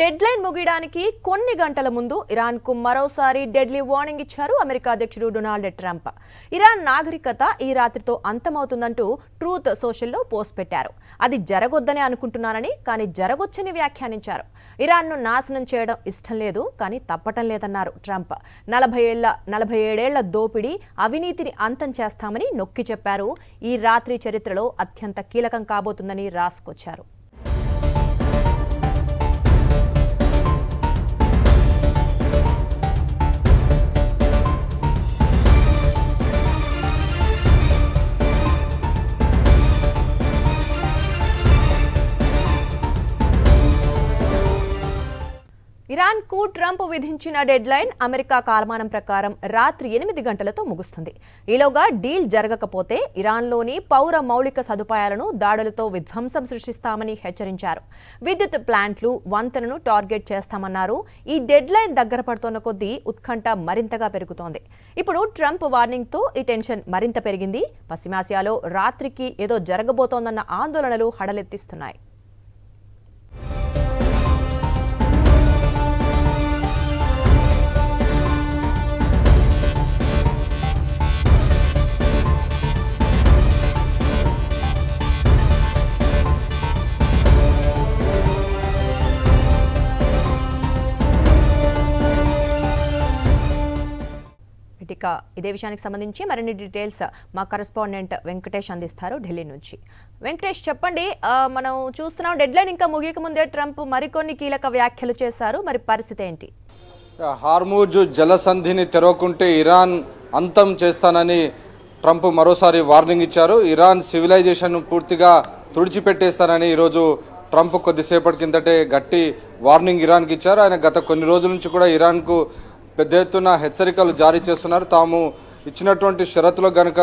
Dead line ముగియడానికి కొన్ని గంటల ముందు ఇరాన్కు మరోసారి డెడ్లీ వార్నింగ్ ఇచ్చారు అమెరికా అధ్యక్షుడు డొనాల్డ్ ట్రంప్. ఇరాన్ నాగరికత ఈ రాత్రితో అంతమవుతుందంటూ ట్రూత్ సోషల్లో పోస్ట్ పెట్టారు. అది జరగొద్దని అనుకుంటున్నారని, కానీ జరగొచ్చని వ్యాఖ్యానించారు. ఇరాన్ను నాశనం చేయడం ఇష్టం లేదు, కానీ తప్పటం లేదన్నారు ట్రంప్. 47 ఏళ్ల దోపిడీ, అవినీతిని అంతం చేస్తామని నొక్కి చెప్పారు. ఈ రాత్రి చరిత్రలో అత్యంత కీలకం కాబోతుందని రాసుకొచ్చారు. ఇరాన్కు ట్రంప్ విధించిన డెడ్ లైన్ అమెరికా కాలమానం ప్రకారం రాత్రి 8 గంటలతో ముగుస్తుంది. ఈలోగా డీల్ జరగకపోతే ఇరాన్లోని పౌర మౌలిక సదుపాయాలను దాడులతో విధ్వంసం సృష్టిస్తామని హెచ్చరించారు. విద్యుత్ ప్లాంట్లు, వంతెనను టార్గెట్ చేస్తామన్నారు. ఈ డెడ్ లైన్ దగ్గర పడుతున్న కొద్దీ ఉత్కంఠ మరింతగా పెరుగుతోంది. ఇప్పుడు ట్రంప్ వార్నింగ్తో ఈ టెన్షన్ మరింత పెరిగింది. పశ్చిమాసియాలో రాత్రికి ఏదో జరగబోతోందన్న ఆందోళనలు హడలెత్తిస్తున్నాయి. ఇదే విషయానికి సంబంధించి మరిన్ని డీటెయిల్స్ మా కరెస్పాండెంట్ వెంకటేష్ అందిస్తారు ఢిల్లీ నుంచి. వెంకటేష్, చెప్పండి, మనం చూస్తున్నాం డెడ్ లైన్ ఇంకా ముగియక ముందే ట్రంప్ మరికొన్ని కీలక వ్యాఖ్యలు చేశారు. మరి పరిస్థితి ఏంటి? హార్మూజ్ జలసంధిని తెరవకుంటే ఇరాన్ అంతం చేస్తానని ట్రంప్ మరోసారి వార్నింగ్ ఇచ్చారు. ఇరాన్ సివిలైజేషన్ పూర్తిగా తుడిచిపెట్టేస్తానని ఈరోజు ట్రంప్ కొద్దిసేపటి కిందటే గట్టి వార్నింగ్ ఇరాన్కి ఇచ్చారు. ఆయన గత కొన్ని రోజుల నుంచి కూడా ఇరాన్కు పెద్ద ఎత్తున హెచ్చరికలు జారీ చేస్తున్నారు. తాము ఇచ్చినటువంటి షరతులు కనుక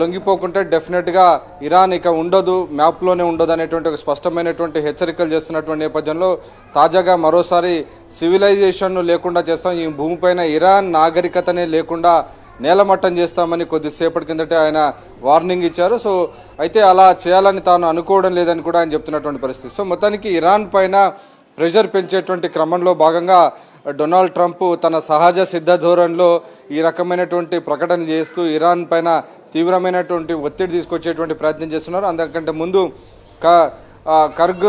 లొంగిపోకుంటే డెఫినెట్గా ఇరాన్ ఇక ఉండదు, మ్యాప్లోనే ఉండదు అనేటువంటి ఒక స్పష్టమైనటువంటి హెచ్చరికలు చేస్తున్నటువంటి నేపథ్యంలో తాజాగా మరోసారి సివిలైజేషన్ను లేకుండా చేస్తాం, ఈ భూమిపైన ఇరాన్ నాగరికతనే లేకుండా నేలమట్టం చేస్తామని కొద్దిసేపటి కిందటే ఆయన వార్నింగ్ ఇచ్చారు. సో అయితే అలా చేయాలని తాను అనుకోవడం లేదని కూడా ఆయన చెప్తున్నటువంటి పరిస్థితి. సో మొత్తానికి ఇరాన్ పైన ప్రెషర్ పెంచేటువంటి క్రమంలో భాగంగా డొనాల్డ్ ట్రంప్ తన సహజ సిద్ధ ధోరణిలో ఈ రకమైనటువంటి ప్రకటన చేస్తూ ఇరాన్ పైన తీవ్రమైనటువంటి ఒత్తిడి తీసుకొచ్చేటువంటి ప్రయత్నం చేస్తున్నారు. అందుకంటే ముందు కర్గ్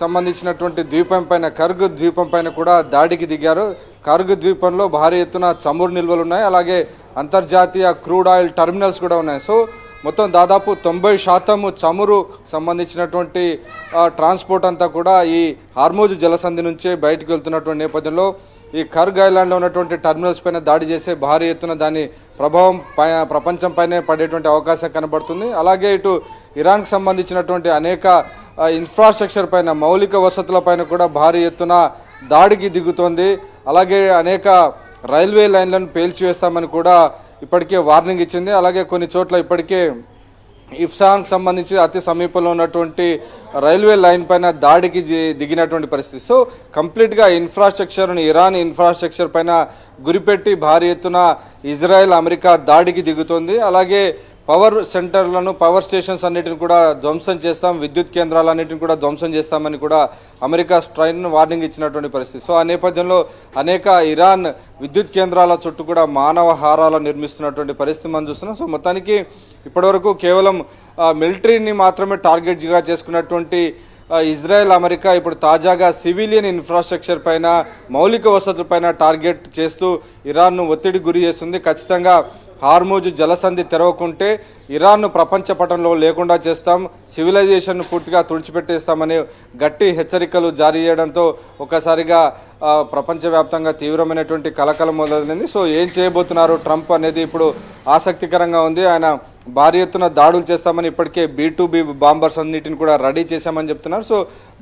సంబంధించినటువంటి కర్గ్ ద్వీపం పైన కూడా దాడికి దిగారు. కర్గ్ ద్వీపంలో భారీ ఎత్తున చమురు నిల్వలు ఉన్నాయి, అలాగే అంతర్జాతీయ క్రూడ్ ఆయిల్ టెర్మినల్స్ కూడా ఉన్నాయి. సో మొత్తం దాదాపు 90% చమురు సంబంధించినటువంటి ట్రాన్స్పోర్ట్ అంతా కూడా ఈ హార్మూజ్ జలసంధి నుంచే బయటకు వెళ్తున్నటువంటి నేపథ్యంలో ఈ కర్గ్ ఐలాండ్లో ఉన్నటువంటి టెర్మినల్స్ పైన దాడి చేసే భారీ ఎత్తున దాని ప్రభావం ప్రపంచం పైనే పడేటువంటి అవకాశం కనబడుతుంది. అలాగే ఇటు ఇరాన్కి సంబంధించినటువంటి అనేక ఇన్ఫ్రాస్ట్రక్చర్ పైన, మౌలిక వసతుల పైన కూడా భారీ ఎత్తున దాడికి దిగుతోంది. అలాగే అనేక రైల్వే లైన్లను పేల్చివేస్తామని కూడా ఇప్పటికే వార్నింగ్ ఇచ్చింది. అలాగే కొన్ని చోట్ల ఇప్పటికే ఇఫ్సాన్కి సంబంధించి అతి సమీపంలో ఉన్నటువంటి రైల్వే లైన్ పైన దాడికి దిగినటువంటి పరిస్థితి. సో కంప్లీట్గా ఇన్ఫ్రాస్ట్రక్చర్ను, ఇరాన్ ఇన్ఫ్రాస్ట్రక్చర్ పైన గురిపెట్టి భారీ ఎత్తున ఇజ్రాయెల్, అమెరికా దాడికి దిగుతోంది. అలాగే పవర్ సెంటర్లను, పవర్ స్టేషన్స్ అన్నిటిని కూడా ధ్వంసం చేస్తాం, విద్యుత్ కేంద్రాలన్నిటిని కూడా ధ్వంసం చేస్తామని కూడా అమెరికా స్ట్రైన్ వార్నింగ్ ఇచ్చినటువంటి పరిస్థితి. సో ఆ నేపథ్యంలో అనేక ఇరాన్ విద్యుత్ కేంద్రాల చుట్టూ కూడా మానవ హారాలు నిర్మిస్తున్నటువంటి పరిస్థితి మనం చూస్తున్నాం. సో మొత్తానికి ఇప్పటివరకు కేవలం మిలిటరీని మాత్రమే టార్గెట్గా చేసుకున్నటువంటి ఇజ్రాయెల్, అమెరికా ఇప్పుడు తాజాగా సివిలియన్ ఇన్ఫ్రాస్ట్రక్చర్ పైన, మౌలిక వసతుల పైన టార్గెట్ చేస్తూ ఇరాన్ను ఒత్తిడి గురి చేస్తుంది. ఖచ్చితంగా హార్మూజ్ జలసంధి తెరవకుంటే ఇరాన్ను ప్రపంచ పటంలో లేకుండా చేస్తాం, సివిలైజేషన్ను పూర్తిగా తుడిచిపెట్టేస్తామని గట్టి హెచ్చరికలు జారీ చేయడంతో ఒక్కసారిగా ప్రపంచవ్యాప్తంగా తీవ్రమైనటువంటి కలకలం మొదలైంది. సో ఏం చేయబోతున్నారు ట్రంప్ అనేది ఇప్పుడు ఆసక్తికరంగా ఉంది. ఆయన భారీ ఎత్తున దాడులు చేస్తామని ఇప్పటికే B-2B బాంబర్స్ అన్నిటిని కూడా రెడీ చేశామని చెప్తున్నారు. సో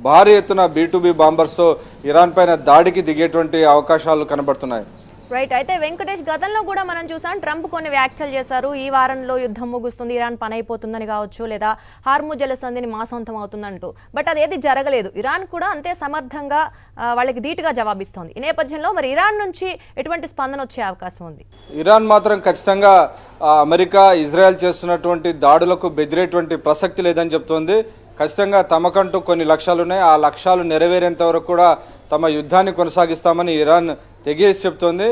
భారీ ఎత్తున B-2B బాంబర్స్తో ఇరాన్ పైన దాడికి దిగేటువంటి అవకాశాలు కనబడుతున్నాయి. రైట్. అయితే వెంకటేష్, గతంలో కూడా మనం చూసాం ట్రంప్ కొన్ని వ్యాఖ్యలు చేశారు. ఈ వారంలో యుద్ధం ముగుస్తుంది, ఇరాన్ పని అయిపోతుందని కావచ్చు, లేదా హార్మూజ్ జలసంధిని మా సొంతం అవుతుందంటూ. బట్ అదేది జరగలేదు. ఇరాన్ కూడా అంతే సమర్థంగా వాళ్ళకి ధీటుగా జవాబిస్తోంది. ఈ నేపథ్యంలో మరి ఇరాన్ నుంచి ఎటువంటి స్పందన వచ్చే అవకాశం ఉంది? ఇరాన్ మాత్రం ఖచ్చితంగా అమెరికా, ఇజ్రాయెల్ చేస్తున్నటువంటి దాడులకు బెదిరేటువంటి ప్రసక్తి లేదని చెప్తోంది. ఖచ్చితంగా తమకంటూ కొన్ని లక్ష్యాలు ఉన్నాయి. ఆ లక్ష్యాలు నెరవేరేంత వరకు కూడా తమ యుద్ధాన్ని కొనసాగిస్తామని ఇరాన్ తెగేసి చెప్తోంది.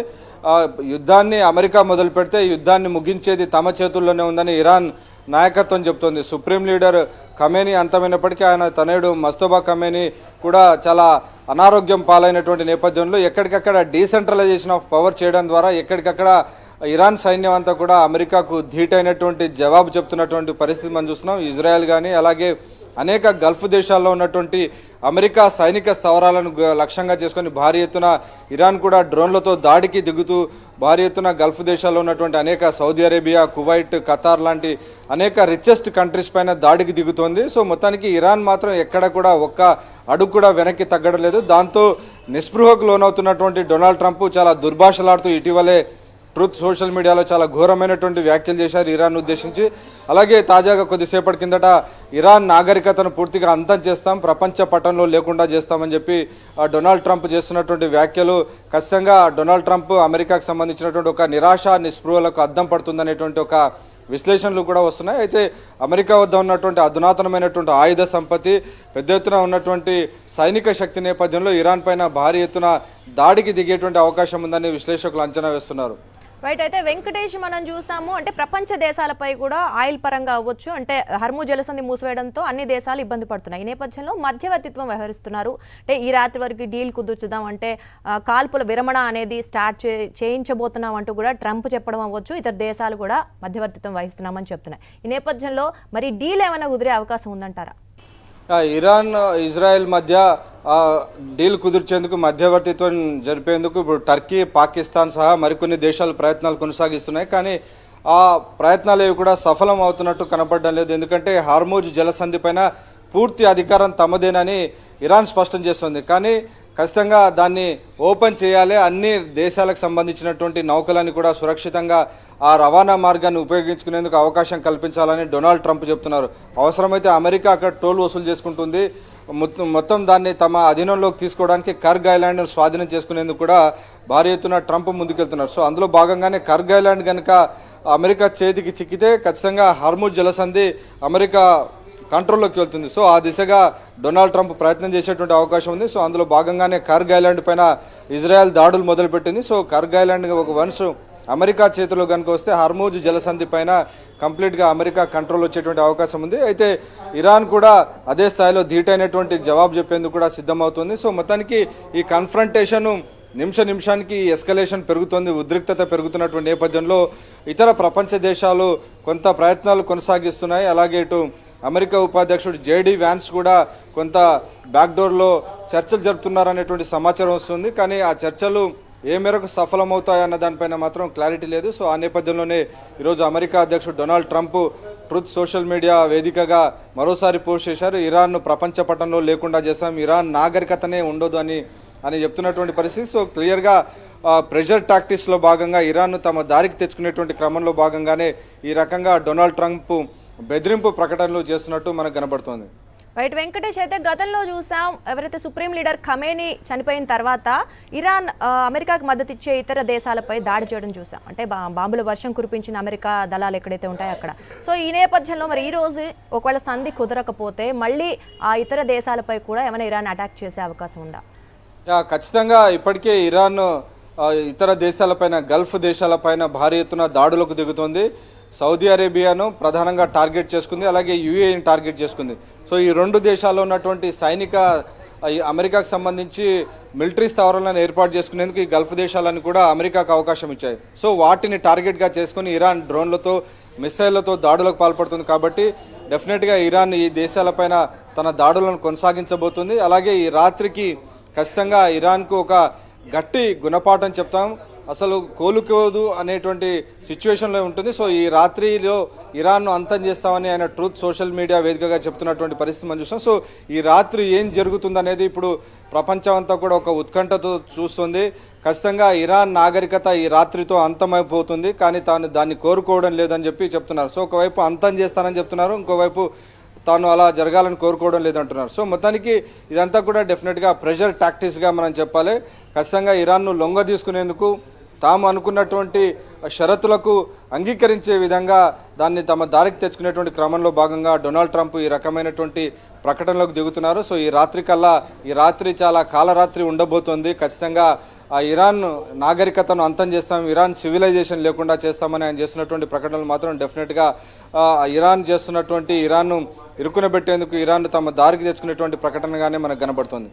యుద్ధాన్ని అమెరికా మొదలు పెడితే యుద్ధాన్ని ముగించేది తమ చేతుల్లోనే ఉందని ఇరాన్ నాయకత్వం చెప్తోంది. సుప్రీం లీడర్ ఖమేనీ అంతమైనప్పటికీ ఆయన తనయుడు మస్తోబా ఖమేనీ కూడా చాలా అనారోగ్యం పాలైనటువంటి నేపథ్యంలో ఎక్కడికక్కడ డీసెంట్రలైజేషన్ ఆఫ్ పవర్ చేయడం ద్వారా ఎక్కడికక్కడ ఇరాన్ సైన్యం అంతా కూడా అమెరికాకు ధీటైనటువంటి జవాబు చెప్తున్నటువంటి పరిస్థితి మనం చూస్తున్నాం. ఇజ్రాయెల్ కానీ అలాగే అనేక గల్ఫ్ దేశాల్లో ఉన్నటువంటి అమెరికా సైనిక స్థావరాలను లక్ష్యంగా చేసుకొని భారీ ఎత్తున ఇరాన్ కూడా డ్రోన్లతో దాడికి దిగుతూ భారీ ఎత్తున గల్ఫ్ దేశాల్లో ఉన్నటువంటి అనేక సౌదీ అరేబియా, కువైట్, ఖతార్ లాంటి అనేక రిచెస్ట్ కంట్రీస్ పైన దాడికి దిగుతోంది. సో మొత్తానికి ఇరాన్ మాత్రం ఎక్కడ కూడా ఒక్క అడుగు కూడా వెనక్కి తగ్గడం లేదు. దాంతో నిస్పృహకు లోనవుతున్నటువంటి డొనాల్డ్ ట్రంప్ చాలా దుర్భాషలాడుతూ ఇటీవలే ట్రూత్ సోషల్ మీడియాలో చాలా ఘోరమైనటువంటి వ్యాఖ్యలు చేశారు ఇరాన్ ఉద్దేశించి. అలాగే తాజాగా కొద్దిసేపటి కిందట ఇరాన్ నాగరికతను పూర్తిగా అంతం చేస్తాం, ప్రపంచ పటంలో లేకుండా చేస్తామని చెప్పి డొనాల్డ్ ట్రంప్ చేస్తున్నటువంటి వ్యాఖ్యలు ఖచ్చితంగా డొనాల్డ్ ట్రంప్ అమెరికాకు సంబంధించినటువంటి ఒక నిరాశ నిస్పృహలకు అద్దం పడుతుందనేటువంటి ఒక విశ్లేషణలు కూడా వస్తున్నాయి. అయితే అమెరికా వద్ద ఉన్నటువంటి అధునాతనమైనటువంటి ఆయుధ సంపత్తి, పెద్ద ఎత్తున ఉన్నటువంటి సైనిక శక్తి నేపథ్యంలో ఇరాన్ పైన భారీ ఎత్తున దాడికి దిగేటువంటి అవకాశం ఉందని విశ్లేషకులు అంచనా వేస్తున్నారు. రైట్. అయితే వెంకటేష్, మనం చూసాము అంటే ప్రపంచ దేశాలపై కూడా ఆయిల్ పరంగా అవ్వచ్చు, అంటే హర్ముజ్ జలసంధి మూసివేయడంతో అన్ని దేశాలు ఇబ్బంది పడుతున్నాయి. ఈ నేపథ్యంలో మధ్యవర్తిత్వం వ్యవహరిస్తున్నారు. అంటే ఈ రాత్రి వరకు డీల్ కుదుర్చుదాం, అంటే కాల్పుల విరమణ అనేది స్టార్ట్ చేయించబోతున్నాం అంటూ కూడా ట్రంప్ చెప్పడం అవ్వచ్చు. ఇతర దేశాలు కూడా మధ్యవర్తిత్వం వహిస్తున్నామని చెప్తున్నాయి. ఈ నేపథ్యంలో మరి డీల్ ఏమైనా కుదిరే అవకాశం ఉందంటారా? ఇరాన్ ఇజ్రాయెల్ మధ్య డీల్ కుదిర్చేందుకు మధ్యవర్తిత్వం జరిపేందుకు ఇప్పుడు టర్కీ, పాకిస్తాన్ సహా మరికొన్ని దేశాలు ప్రయత్నాలు కొనసాగిస్తున్నాయి. కానీ ఆ ప్రయత్నాలు ఏవి కూడా సఫలం అవుతున్నట్టు కనపడడం లేదు. ఎందుకంటే హార్మూజ్ జలసంధి పైన పూర్తి అధికారం తమదేనని ఇరాన్ స్పష్టం చేస్తుంది. కానీ ఖచ్చితంగా దాన్ని ఓపెన్ చేయాలి, అన్ని దేశాలకు సంబంధించినటువంటి నౌకలని కూడా సురక్షితంగా ఆ రవాణా మార్గాన్ని ఉపయోగించుకునేందుకు అవకాశం కల్పించాలని డొనాల్డ్ ట్రంప్ చెప్తున్నారు. అవసరమైతే అమెరికా అక్కడ టోల్ వసూలు చేసుకుంటుంది, మొత్తం దాన్ని తమ అధీనంలోకి తీసుకోవడానికి కర్గ్ ఐలాండ్ను స్వాధీనం చేసుకునేందుకు కూడా భారీ ఎత్తున ట్రంప్ ముందుకెళ్తున్నారు. సో అందులో భాగంగానే కర్గ్ ఐలాండ్ కనుక అమెరికా చేతికి చిక్కితే ఖచ్చితంగా హార్మూజ్ జలసంధి అమెరికా కంట్రోల్లోకి వెళ్తుంది. సో ఆ దిశగా డొనాల్డ్ ట్రంప్ ప్రయత్నం చేసేటువంటి అవకాశం ఉంది. సో అందులో భాగంగానే కర్గ్ ఐలాండ్ పైన ఇజ్రాయెల్ దాడులు మొదలుపెట్టింది. సో కర్గ్ ఐలాండ్ ఒక వన్స్ అమెరికా చేతిలో కనుక వస్తే హార్మూజ్ జలసంధి పైన కంప్లీట్గా అమెరికా కంట్రోల్ వచ్చేటువంటి అవకాశం ఉంది. అయితే ఇరాన్ కూడా అదే స్థాయిలో ధీటైనటువంటి జవాబు చెప్పేందుకు కూడా సిద్ధమవుతుంది. సో మొత్తానికి ఈ కన్ఫ్రంటేషన్ నిమిషానికి ఎస్కలేషన్ పెరుగుతుంది, ఉద్రిక్తత పెరుగుతున్నటువంటి నేపథ్యంలో ఇతర ప్రపంచ దేశాలు కొంత ప్రయత్నాలు కొనసాగిస్తున్నాయి. అలాగే ఇటు అమెరికా ఉపాధ్యక్షుడు జేడీ వ్యాన్స్ కూడా కొంత బ్యాక్డోర్లో చర్చలు జరుపుతున్నారనేటువంటి సమాచారం వస్తుంది. కానీ ఆ చర్చలు ఏ మేరకు సఫలమవుతాయన్న దానిపైన మాత్రం క్లారిటీ లేదు. సో ఆ నేపథ్యంలోనే ఈరోజు అమెరికా అధ్యక్షుడు Donald Trump truth social media వేదికగా మరోసారి పోస్ట్ చేశారు. ఇరాన్ను ప్రపంచ పటంలో లేకుండా చేస్తాం, ఇరాన్ నాగరికతనే ఉండదు అని చెప్తున్నటువంటి పరిస్థితి. సో క్లియర్గా ప్రెషర్ టాక్టిక్స్లో భాగంగా ఇరాన్ను తమ దారికి తెచ్చుకునేటువంటి క్రమంలో భాగంగానే ఈ రకంగా డొనాల్డ్ ట్రంప్ బెదిరింపు ప్రకటనలు చేస్తున్నట్టు మనకు కనబడుతోంది. రైట్ వెంకటేష్, అయితే గతంలో చూసాం ఎవరైతే సుప్రీం లీడర్ ఖమేనీ చనిపోయిన తర్వాత ఇరాన్ అమెరికాకు మద్దతు ఇచ్చే ఇతర దేశాలపై దాడి చేయడం చూసాం. అంటే బాంబుల వర్షం కురిపించిన అమెరికా దళాలు ఎక్కడైతే ఉంటాయో అక్కడ. సో ఈ నేపథ్యంలో మరి ఈ రోజు ఒకవేళ సంధి కుదరకపోతే మళ్ళీ ఆ ఇతర దేశాలపై కూడా ఏమైనా ఇరాన్ అటాక్ చేసే అవకాశం ఉందా? ఖచ్చితంగా ఇప్పటికే ఇరాన్ ఇతర దేశాలపైన, గల్ఫ్ దేశాలపైన భారీ ఎత్తున దాడులకు దిగుతోంది. సౌదీ అరేబియాను ప్రధానంగా టార్గెట్ చేసుకుంది, అలాగే యూఏఈని టార్గెట్ చేసుకుంది. సో ఈ రెండు దేశాల్లో ఉన్నటువంటి సైనిక అమెరికాకు సంబంధించి మిలిటరీ స్థావరాలను ఏర్పాటు చేసుకునేందుకు ఈ గల్ఫ్ దేశాలను కూడా అమెరికాకు అవకాశం ఇచ్చాయి. సో వాటిని టార్గెట్గా చేసుకుని ఇరాన్ డ్రోన్లతో, మిసైళ్లతో దాడులకు పాల్పడుతుంది. కాబట్టి డెఫినెట్గా ఇరాన్ ఈ దేశాలపైన తన దాడులను కొనసాగించబోతుంది. అలాగే ఈ రాత్రికి ఖచ్చితంగా ఇరాన్కు ఒక గట్టి గుణపాఠం చెప్తాం, అసలు కోలుకోదు అనేటువంటి సిచ్యువేషన్లో ఉంటుంది. సో ఈ రాత్రిలో ఇరాన్ను అంతం చేస్తామని ఆయన ట్రూత్ సోషల్ మీడియా వేదికగా చెప్తున్నటువంటి పరిస్థితి మనం చూస్తాం. సో ఈ రాత్రి ఏం జరుగుతుందనేది ఇప్పుడు ప్రపంచం అంతా కూడా ఒక ఉత్కంఠతో చూస్తుంది. ఖచ్చితంగా ఇరాన్ నాగరికత ఈ రాత్రితో అంతమైపోతుంది, కానీ తాను దాన్ని కోరుకోవడం లేదని చెప్పి చెప్తున్నారు. సో ఒకవైపు అంతం చేస్తానని చెప్తున్నారు, ఇంకోవైపు తాను అలా జరగాలని కోరుకోవడం లేదంటున్నారు. సో మొత్తానికి ఇదంతా కూడా డెఫినెట్గా ప్రెషర్ టాక్టిక్స్గా మనం చెప్పాలి. ఖచ్చితంగా ఇరాన్ను లొంగ తీసుకునేందుకు, తాము అనుకున్నటువంటి షరతులకు అంగీకరించే విధంగా దాన్ని తమ దారికి తెచ్చుకునేటువంటి క్రమంలో భాగంగా డొనాల్డ్ ట్రంప్ ఈ రకమైనటువంటి ప్రకటనలోకి దిగుతున్నారు. సో ఈ రాత్రి చాలా కాలరాత్రి ఉండబోతోంది. ఖచ్చితంగా ఇరాన్ నాగరికతను అంతం చేస్తాం, ఇరాన్ సివిలైజేషన్ లేకుండా చేస్తామని ఆయన చేస్తున్నటువంటి ప్రకటనలు మాత్రం డెఫినెట్గా ఇరాన్ను ఇరుకునబెట్టేందుకు, ఇరాన్ను తమ దారికి తెచ్చుకునేటువంటి ప్రకటనగానే మనకు కనబడుతుంది.